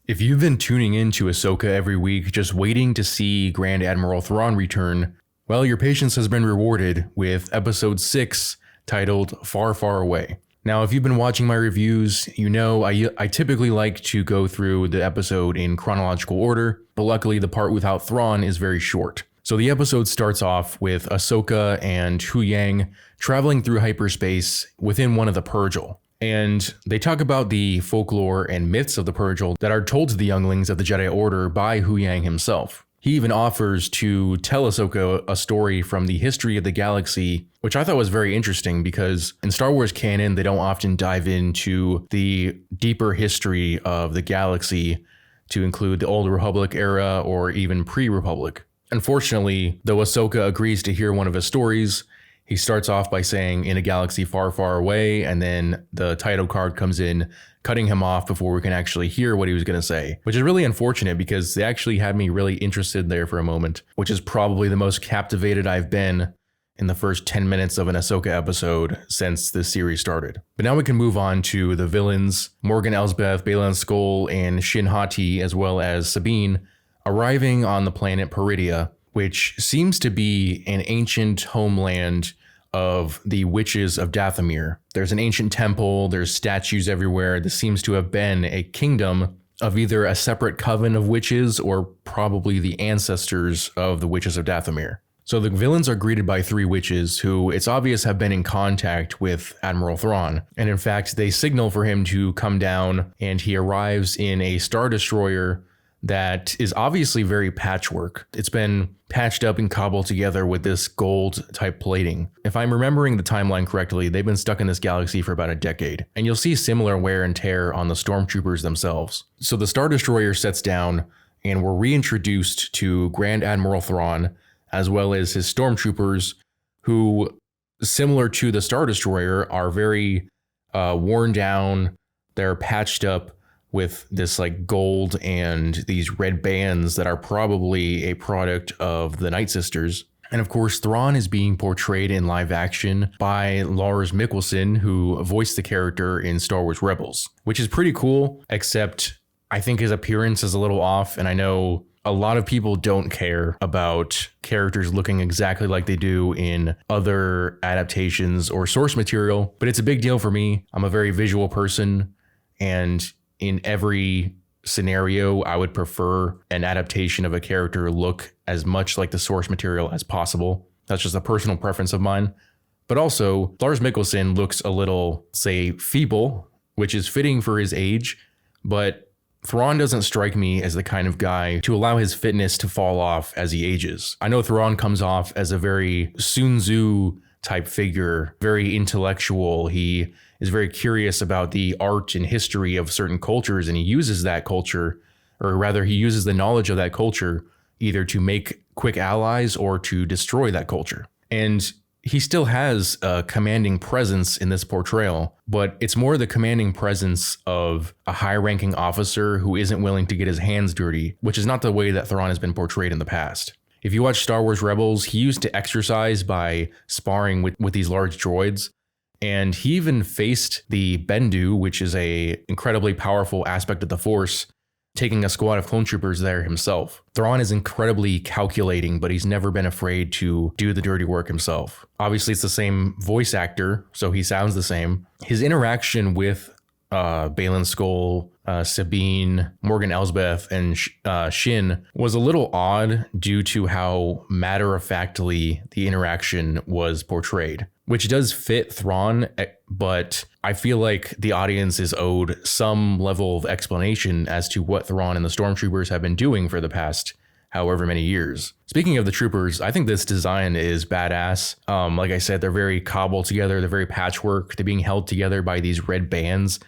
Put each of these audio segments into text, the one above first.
If you've been tuning in to Ahsoka every week just waiting to see Grand Admiral Thrawn return, well, your patience has been rewarded with episode 6 titled Far, Far Away. Now, if you've been watching my reviews, you know I typically like to go through the episode in chronological order, but luckily the part without Thrawn is very short. So the episode starts off with Ahsoka and Huyang traveling through hyperspace within one of the Purgil. And they talk about the folklore and myths of the Purgil that are told to the younglings of the Jedi Order by Huyang himself. He even offers to tell Ahsoka a story from the history of the galaxy, which I thought was very interesting because in Star Wars canon, they don't often dive into the deeper history of the galaxy to include the Old Republic era or even pre-Republic. Unfortunately, though Ahsoka agrees to hear one of his stories, he starts off by saying in a galaxy far, far away, and then the title card comes in, cutting him off before we can actually hear what he was going to say, which is really unfortunate because they actually had me really interested there for a moment, which is probably the most captivated I've been in the first 10 minutes of an Ahsoka episode since this series started. But now we can move on to the villains, Morgan Elsbeth, Baylan Skoll, and Shin Hati, as well as Sabine, arriving on the planet Peridia, which seems to be an ancient homeland of the witches of Dathomir. There's an ancient temple, there's statues everywhere. This seems to have been a kingdom of either a separate coven of witches or probably the ancestors of the witches of Dathomir. So the villains are greeted by 3 witches who it's obvious have been in contact with Admiral Thrawn. And in fact, they signal for him to come down, and he arrives in a Star Destroyer that is obviously very patchwork. It's been patched up and cobbled together with this gold type plating. If I'm remembering the timeline correctly, they've been stuck in this galaxy for about a decade, and you'll see similar wear and tear on the stormtroopers themselves. So the Star Destroyer sets down, and we're reintroduced to Grand Admiral Thrawn, as well as his stormtroopers, who, similar to the Star Destroyer, are very worn down. They're patched up with this like gold and these red bands that are probably a product of the Night Sisters. And of course, Thrawn is being portrayed in live action by Lars Mikkelsen, who voiced the character in Star Wars Rebels, which is pretty cool, except I think his appearance is a little off. And I know a lot of people don't care about characters looking exactly like they do in other adaptations or source material, but it's a big deal for me. I'm a very visual person, and in every scenario, I would prefer an adaptation of a character look as much like the source material as possible. That's just a personal preference of mine. But also, Lars Mikkelsen looks a little, say, feeble, which is fitting for his age, but Thrawn doesn't strike me as the kind of guy to allow his fitness to fall off as he ages. I know Thrawn comes off as a very Sun Tzu type figure, very intellectual. He is very curious about the art and history of certain cultures, and he uses that culture, or rather he uses the knowledge of that culture either to make quick allies or to destroy that culture. And he still has a commanding presence in this portrayal, but it's more the commanding presence of a high-ranking officer who isn't willing to get his hands dirty, which is not the way that Thrawn has been portrayed in the past. If you watch Star Wars Rebels, he used to exercise by sparring with these large droids. And he even faced the Bendu, which is a incredibly powerful aspect of the Force, taking a squad of clone troopers there himself. Thrawn is incredibly calculating, but he's never been afraid to do the dirty work himself. Obviously, it's the same voice actor, so he sounds the same. His interaction with Baylan Skoll, Sabine, Morgan Elsbeth, and Shin was a little odd due to how matter-of-factly the interaction was portrayed, which does fit Thrawn, but I feel like the audience is owed some level of explanation as to what Thrawn and the Stormtroopers have been doing for the past however many years. Speaking of the troopers, I think this design is badass. Like I said, they're very cobbled together. They're very patchwork. They're being held together by these red bands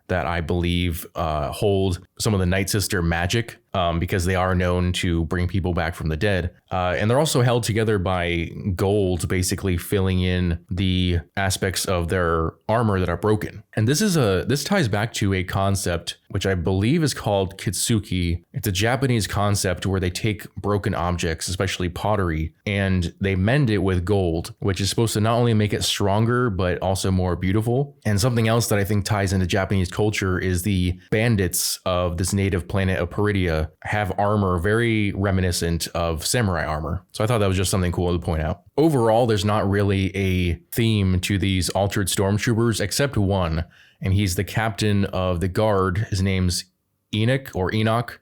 that I believe hold some of the Night Sister magic. because they are known to bring people back from the dead. And they're also held together by gold, basically filling in the aspects of their armor that are broken. And this ties back to a concept which I believe is called kitsuki. It's a Japanese concept where they take broken objects, especially pottery, and they mend it with gold, which is supposed to not only make it stronger, but also more beautiful. And something else that I think ties into Japanese culture is the bandits of this native planet of Peridia have armor very reminiscent of samurai armor. So I thought that was just something cool to point out. Overall, there's not really a theme to these altered stormtroopers except one, and he's the captain of the guard. His name's Enoch,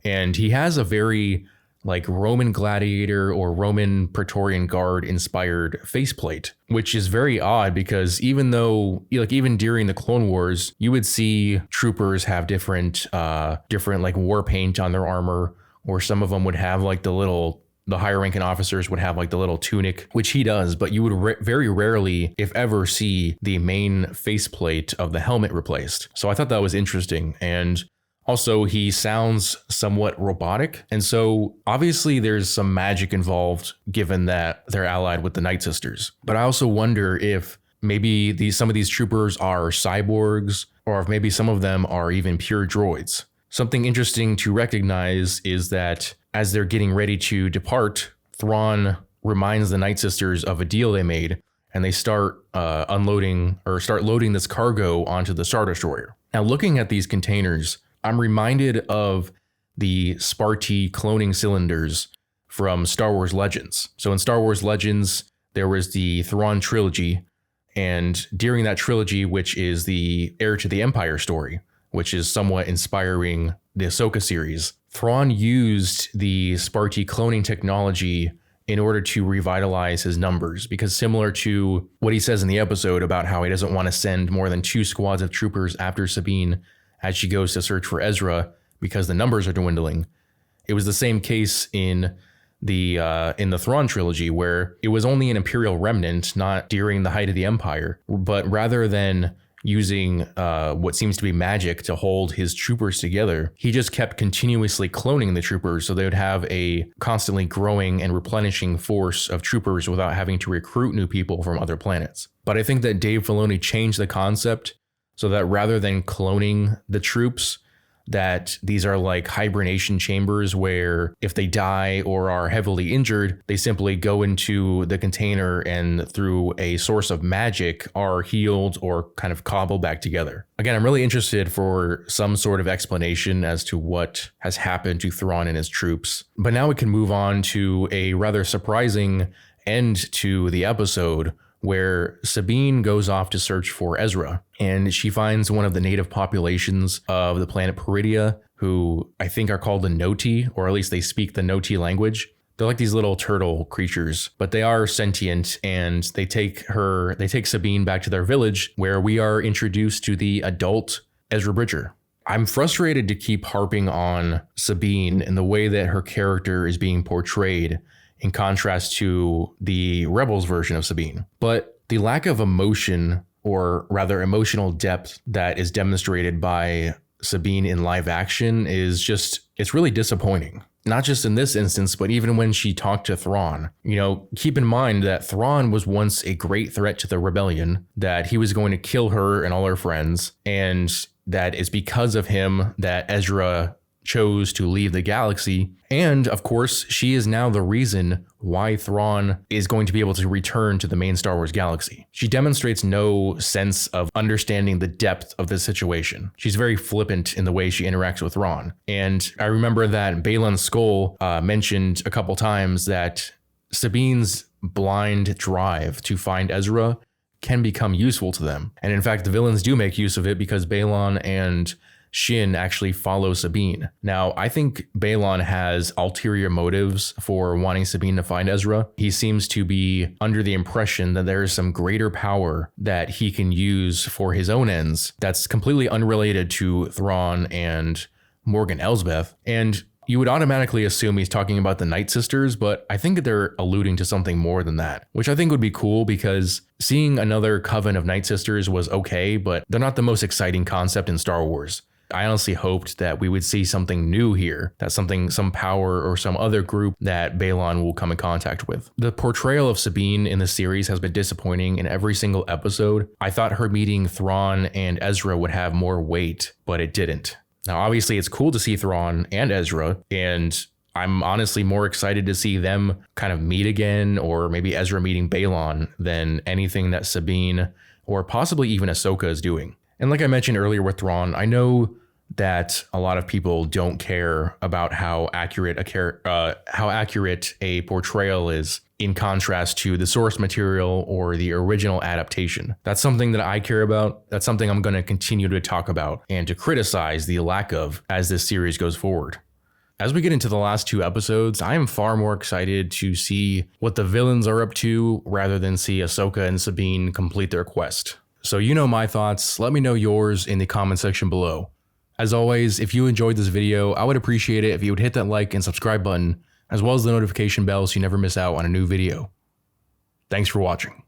and he has a very like Roman gladiator or Roman Praetorian Guard inspired faceplate, which is very odd because even during the Clone Wars, you would see troopers have different like war paint on their armor, or some of them would have like the higher ranking officers would have like the little tunic, which he does, but you would very rarely, if ever, see the main faceplate of the helmet replaced. So I thought that was interesting. And also, he sounds somewhat robotic. And so obviously there's some magic involved given that they're allied with the Night Sisters. But I also wonder if maybe some of these troopers are cyborgs, or if maybe some of them are even pure droids. Something interesting to recognize is that as they're getting ready to depart, Thrawn reminds the Night Sisters of a deal they made, and they start loading this cargo onto the Star Destroyer. Now, looking at these containers, I'm reminded of the Sparty cloning cylinders from Star Wars Legends. So in Star Wars Legends, there was the Thrawn trilogy, and during that trilogy, which is the Heir to the Empire story, which is somewhat inspiring the Ahsoka series, Thrawn used the Sparty cloning technology in order to revitalize his numbers, because similar to what he says in the episode about how he doesn't want to send more than 2 squads of troopers after Sabine as she goes to search for Ezra because the numbers are dwindling. It was the same case in the Thrawn trilogy, where it was only an Imperial remnant, not during the height of the Empire, but rather than using what seems to be magic to hold his troopers together, he just kept continuously cloning the troopers so they would have a constantly growing and replenishing force of troopers without having to recruit new people from other planets. But I think that Dave Filoni changed the concept so that rather than cloning the troops, that these are like hibernation chambers where if they die or are heavily injured, they simply go into the container and through a source of magic are healed or kind of cobbled back together. Again, I'm really interested for some sort of explanation as to what has happened to Thrawn and his troops. But now we can move on to a rather surprising end to the episode, where Sabine goes off to search for Ezra, and she finds one of the native populations of the planet Peridia, who I think are called the Noti, or at least they speak the Noti language. They're like these little turtle creatures, but they are sentient, and they take Sabine back to their village, where we are introduced to the adult Ezra Bridger. I'm frustrated to keep harping on Sabine and the way that her character is being portrayed, in contrast to the Rebels version of Sabine. But the lack of emotion, or rather emotional depth, that is demonstrated by Sabine in live action it's really disappointing. Not just in this instance, but even when she talked to Thrawn. Keep in mind that Thrawn was once a great threat to the rebellion, that he was going to kill her and all her friends, and that it's because of him that Ezra chose to leave the galaxy. And of course, she is now the reason why Thrawn is going to be able to return to the main Star Wars galaxy. She demonstrates no sense of understanding the depth of the situation. She's very flippant in the way she interacts with Thrawn. And I remember that Baylan Skoll mentioned a couple times that Sabine's blind drive to find Ezra can become useful to them. And in fact, the villains do make use of it, because Baylan and Shin actually follow Sabine. Now, I think Baylan has ulterior motives for wanting Sabine to find Ezra. He seems to be under the impression that there is some greater power that he can use for his own ends that's completely unrelated to Thrawn and Morgan Elsbeth. And you would automatically assume he's talking about the Night Sisters, but I think they're alluding to something more than that, which I think would be cool, because seeing another coven of Night Sisters was okay, but they're not the most exciting concept in Star Wars. I honestly hoped that we would see something new here, that some power or some other group that Baylan will come in contact with. The portrayal of Sabine in the series has been disappointing in every single episode. I thought her meeting Thrawn and Ezra would have more weight, but it didn't. Now, obviously, it's cool to see Thrawn and Ezra, and I'm honestly more excited to see them kind of meet again, or maybe Ezra meeting Baylan, than anything that Sabine or possibly even Ahsoka is doing. And like I mentioned earlier with Thrawn, I know that a lot of people don't care about how accurate a portrayal is in contrast to the source material or the original adaptation. That's something that I care about. That's something I'm going to continue to talk about and to criticize the lack of as this series goes forward. As we get into the last 2 episodes, I am far more excited to see what the villains are up to rather than see Ahsoka and Sabine complete their quest. So you know my thoughts, let me know yours in the comment section below. As always, if you enjoyed this video, I would appreciate it if you would hit that like and subscribe button, as well as the notification bell so you never miss out on a new video. Thanks for watching.